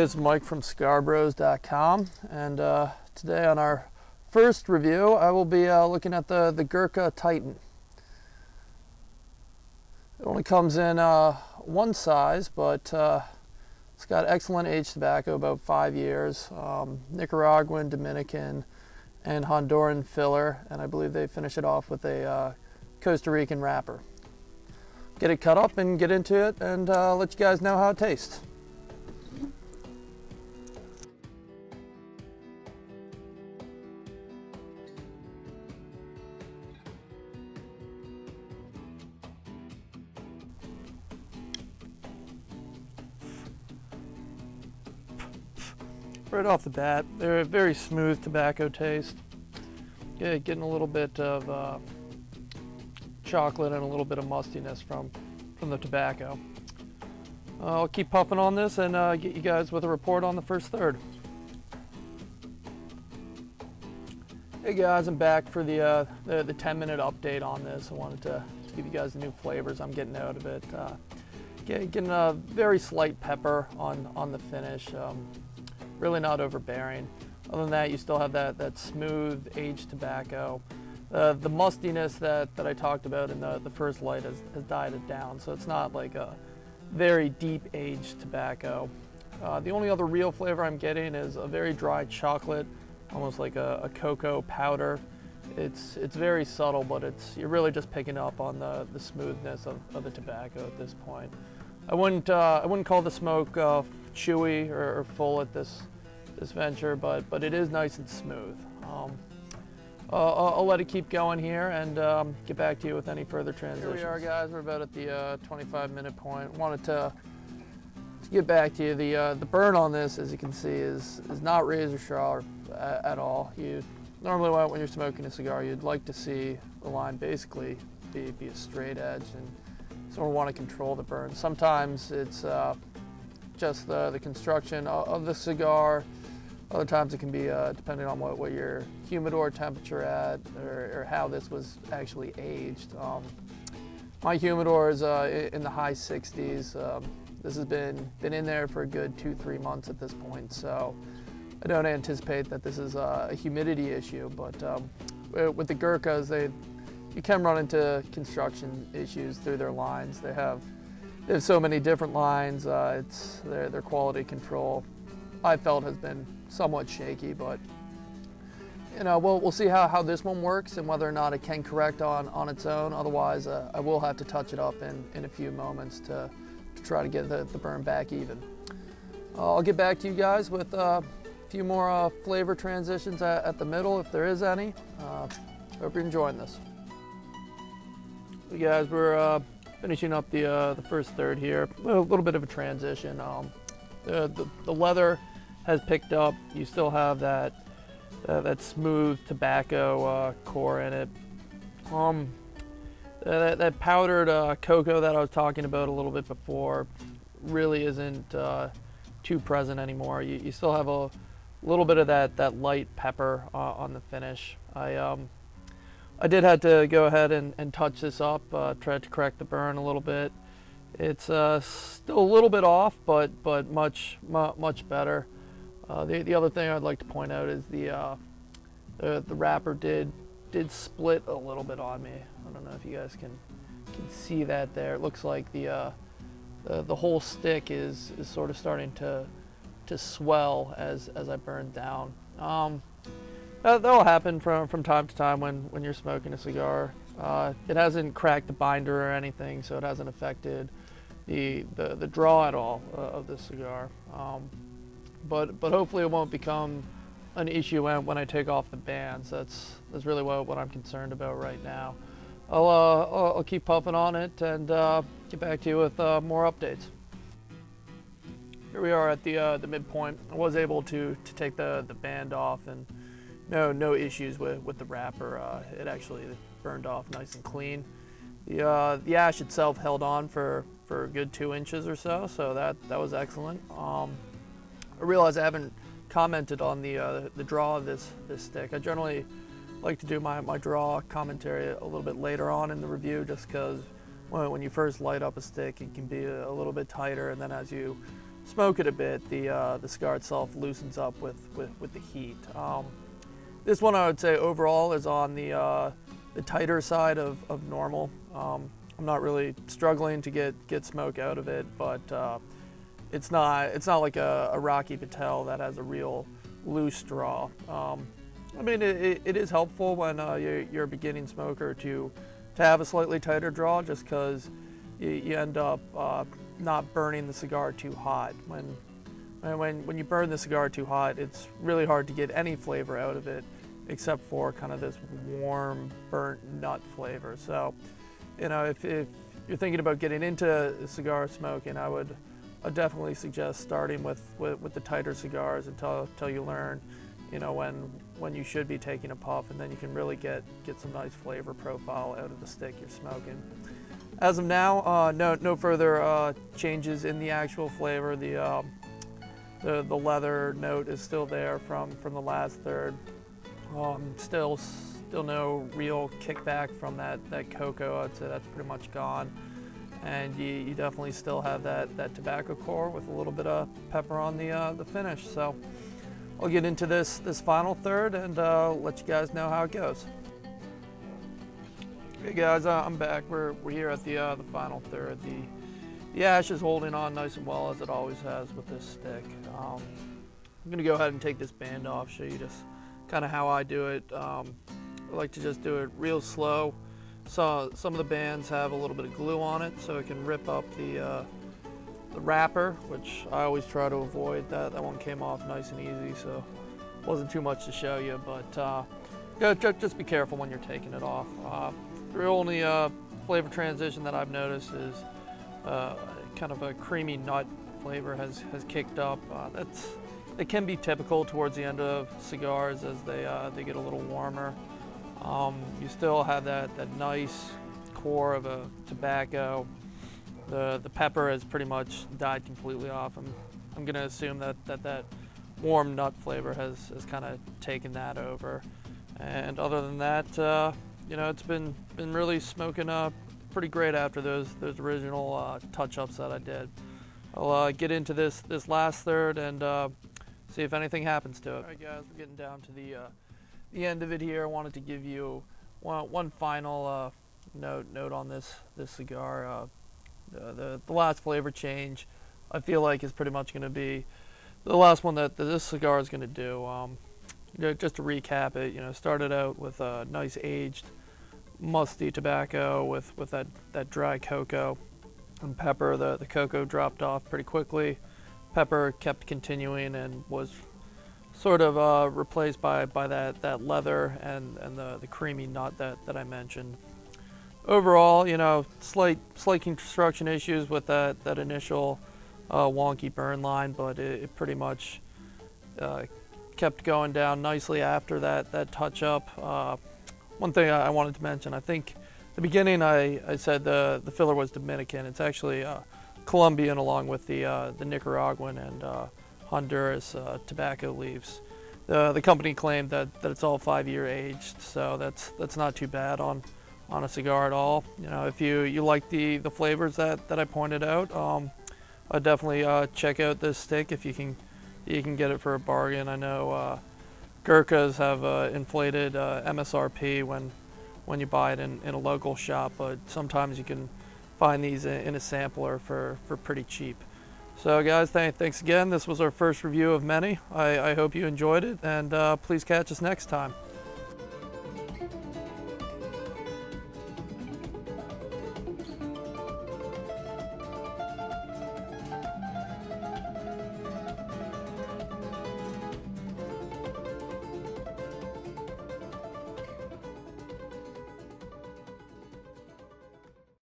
It's Mike from CigarBros.com, and today on our first review I will be looking at the Gurkha Titan. It only comes in one size, but it's got excellent aged tobacco, about 5 years, Nicaraguan, Dominican, and Honduran filler, and I believe they finish it off with a Costa Rican wrapper. Get it cut up and get into it and let you guys know how it tastes. Right off the bat, they're a very smooth tobacco taste. Yeah, getting a little bit of chocolate and a little bit of mustiness from the tobacco. I'll keep puffing on this and get you guys with a report on the first third. Hey guys, I'm back for the 10-minute update on this. I wanted to give you guys the new flavors I'm getting out of it. Getting a very slight pepper on the finish. Really not overbearing. Other than that, you still have that smooth aged tobacco. The mustiness that I talked about in the first light has died it down, so it's not like a very deep aged tobacco. The only other real flavor I'm getting is a very dry chocolate, almost like a cocoa powder. It's very subtle, but you're really just picking up on the smoothness of the tobacco at this point. I wouldn't call the smoke chewy or full at this venture, but it is nice and smooth. I'll let it keep going here and get back to you with any further transitions. Here we are, guys. We're about at the 25-minute point. Wanted to get back to you. The burn on this, as you can see, is not razor sharp at all. You normally, when you're smoking a cigar, you'd like to see the line basically be a straight edge, and so we want to control the burn. Sometimes it's just the construction of the cigar. Other times it can be depending on what your humidor temperature at or how this was actually aged. My humidor is in the high 60s. This has been in there for a good 2-3 months at this point, so I don't anticipate that this is a humidity issue. But with the Gurkhas, you can run into construction issues through their lines. They have so many different lines. It's their quality control, I felt, has been somewhat shaky, but you know, we'll see how this one works and whether or not it can correct on its own. Otherwise, I will have to touch it up in a few moments to try to get the burn back even. I'll get back to you guys with a few more flavor transitions at the middle, if there is any. Hope you're enjoying this. So guys, we're finishing up the first third here. A little bit of a transition. The leather has picked up. You still have that smooth tobacco core in it. That powdered cocoa that I was talking about a little bit before really isn't too present anymore. You still have a little bit of that light pepper on the finish. I did have to go ahead and touch this up, try to correct the burn a little bit. It's still a little bit off, but much better. The other thing I'd like to point out is the wrapper did split a little bit on me. I don't know if you guys can see that there. It looks like the whole stick is sort of starting to swell as I burn down. That'll happen from time to time when you're smoking a cigar. It hasn't cracked the binder or anything, so it hasn't affected the draw at all of the cigar. But hopefully it won't become an issue when I take off the bands. That's really what I'm concerned about right now. I'll keep puffing on it and get back to you with more updates. Here we are at the midpoint. I was able to take the band off, and no issues with the wrapper. It actually burned off nice and clean. The ash itself held on for a good 2 inches or so that was excellent. I realize I haven't commented on the draw of this stick. I generally like to do my draw commentary a little bit later on in the review, just because when you first light up a stick, it can be a little bit tighter, and then as you smoke it a bit, the cigar itself loosens up with the heat. This one I would say overall is on the tighter side of normal. I'm not really struggling to get smoke out of it, but it's not like a Rocky Patel that has a real loose draw. I mean, it is helpful when you're a beginning smoker to have a slightly tighter draw, just because you end up not burning the cigar too hot. When you burn the cigar too hot, it's really hard to get any flavor out of it, except for kind of this warm, burnt nut flavor. So, you know, if you're thinking about getting into cigar smoking, I'd definitely suggest starting with the tighter cigars until you learn, you know, when you should be taking a puff, and then you can really get some nice flavor profile out of the stick you're smoking. As of now, no further changes in the actual flavor. The leather note is still there from the last third. Still no real kickback from that cocoa. I'd say that's pretty much gone. And you definitely still have that tobacco core with a little bit of pepper on the finish. So I'll get into this final third and let you guys know how it goes. Hey guys, I'm back. We're here at the final third. The ash is holding on nice and well, as it always has with this stick. I'm gonna go ahead and take this band off, show you just kind of how I do it. I like to just do it real slow. So some of the bands have a little bit of glue on it, so it can rip up the wrapper, which I always try to avoid. That one came off nice and easy, so wasn't too much to show you. But just be careful when you're taking it off. The only flavor transition that I've noticed is kind of a creamy nut flavor has kicked up. It can be typical towards the end of cigars as they get a little warmer. You still have that nice core of a tobacco. The pepper has pretty much died completely off. I'm going to assume that warm nut flavor has kind of taken that over. And other than that, you know, it's been really smoking up pretty great after those original touch-ups that I did. I'll get into this last third and see if anything happens to it. All right, guys, we're getting down to the end of it here. I wanted to give you one final note on this cigar. The last flavor change, I feel like, is pretty much going to be the last one that this cigar is going to do. Just to recap it, you know, started out with a nice aged musty tobacco with that dry cocoa and pepper. The cocoa dropped off pretty quickly. Pepper kept continuing and was sort of replaced by that leather and the creamy nut that I mentioned. Overall, you know, slight construction issues with that initial wonky burn line, but it pretty much kept going down nicely after that touch up. One thing I wanted to mention, I think at the beginning I said the filler was Dominican. It's actually Colombian, along with the Nicaraguan and Honduras tobacco leaves. The company claimed that it's all 5-year aged, so that's not too bad on a cigar at all. You know, if you like the flavors that I pointed out, I'd definitely check out this stick if you can get it for a bargain. I know Gurkhas have inflated MSRP when you buy it in a local shop, but sometimes you can find these in a sampler for pretty cheap. So guys, thanks again. This was our first review of many. I hope you enjoyed it, and please catch us next time.